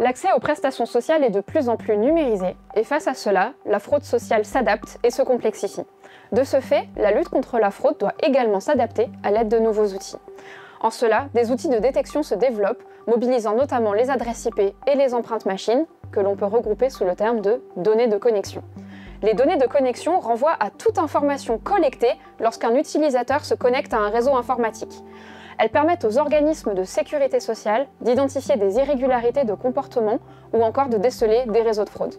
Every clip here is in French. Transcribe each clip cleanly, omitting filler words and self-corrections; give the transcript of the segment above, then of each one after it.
L'accès aux prestations sociales est de plus en plus numérisé et face à cela, la fraude sociale s'adapte et se complexifie. De ce fait, la lutte contre la fraude doit également s'adapter à l'aide de nouveaux outils. En cela, des outils de détection se développent, mobilisant notamment les adresses IP et les empreintes machines, que l'on peut regrouper sous le terme de données de connexion. Les données de connexion renvoient à toute information collectée lorsqu'un utilisateur se connecte à un réseau informatique. Elles permettent aux organismes de sécurité sociale d'identifier des irrégularités de comportement ou encore de déceler des réseaux de fraude.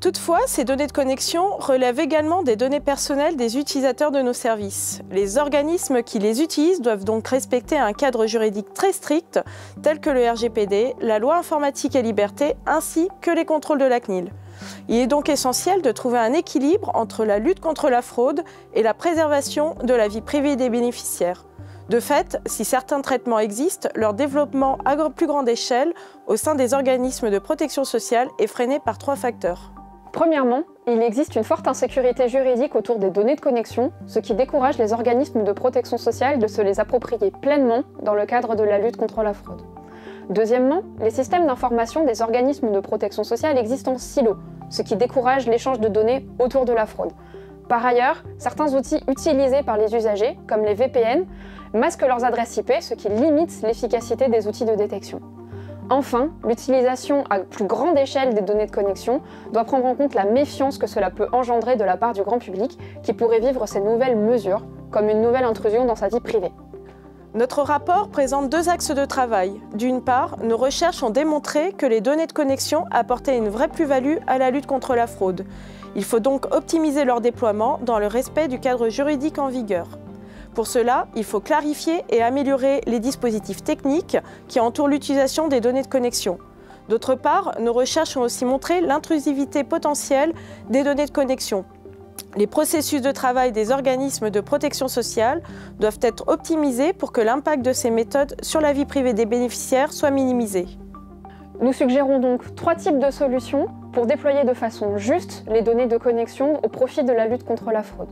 Toutefois, ces données de connexion relèvent également des données personnelles des utilisateurs de nos services. Les organismes qui les utilisent doivent donc respecter un cadre juridique très strict, tel que le RGPD, la loi informatique et liberté, ainsi que les contrôles de la CNIL. Il est donc essentiel de trouver un équilibre entre la lutte contre la fraude et la préservation de la vie privée des bénéficiaires. De fait, si certains traitements existent, leur développement à plus grande échelle au sein des organismes de protection sociale est freiné par 3 facteurs. Premièrement, il existe une forte insécurité juridique autour des données de connexion, ce qui décourage les organismes de protection sociale de se les approprier pleinement dans le cadre de la lutte contre la fraude. Deuxièmement, les systèmes d'information des organismes de protection sociale existent en silo, ce qui décourage l'échange de données autour de la fraude. Par ailleurs, certains outils utilisés par les usagers, comme les VPN, masquent leurs adresses IP, ce qui limite l'efficacité des outils de détection. Enfin, l'utilisation à plus grande échelle des données de connexion doit prendre en compte la méfiance que cela peut engendrer de la part du grand public qui pourrait vivre ces nouvelles mesures comme une nouvelle intrusion dans sa vie privée. Notre rapport présente 2 axes de travail. D'une part, nos recherches ont démontré que les données de connexion apportaient une vraie plus-value à la lutte contre la fraude. Il faut donc optimiser leur déploiement dans le respect du cadre juridique en vigueur. Pour cela, il faut clarifier et améliorer les dispositifs techniques qui entourent l'utilisation des données de connexion. D'autre part, nos recherches ont aussi montré l'intrusivité potentielle des données de connexion. Les processus de travail des organismes de protection sociale doivent être optimisés pour que l'impact de ces méthodes sur la vie privée des bénéficiaires soit minimisé. Nous suggérons donc 3 types de solutions pour déployer de façon juste les données de connexion au profit de la lutte contre la fraude.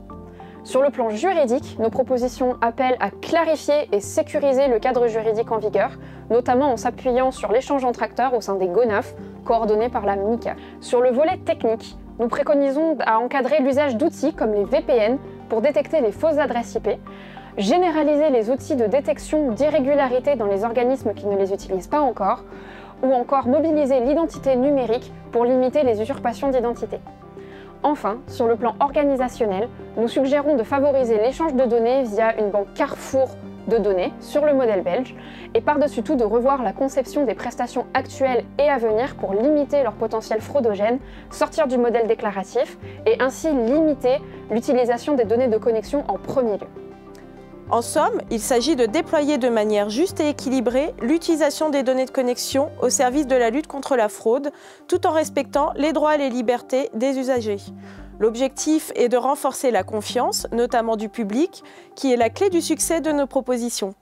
Sur le plan juridique, nos propositions appellent à clarifier et sécuriser le cadre juridique en vigueur, notamment en s'appuyant sur l'échange entre acteurs au sein des GONAF, coordonnés par la MICA. Sur le volet technique, nous préconisons à encadrer l'usage d'outils comme les VPN pour détecter les fausses adresses IP, généraliser les outils de détection d'irrégularités dans les organismes qui ne les utilisent pas encore, ou encore mobiliser l'identité numérique pour limiter les usurpations d'identité. Enfin, sur le plan organisationnel, nous suggérons de favoriser l'échange de données via une banque Carrefour de données sur le modèle belge et par-dessus tout de revoir la conception des prestations actuelles et à venir pour limiter leur potentiel fraudogène, sortir du modèle déclaratif et ainsi limiter l'utilisation des données de connexion en premier lieu. En somme, il s'agit de déployer de manière juste et équilibrée l'utilisation des données de connexion au service de la lutte contre la fraude, tout en respectant les droits et les libertés des usagers. L'objectif est de renforcer la confiance, notamment du public, qui est la clé du succès de nos propositions.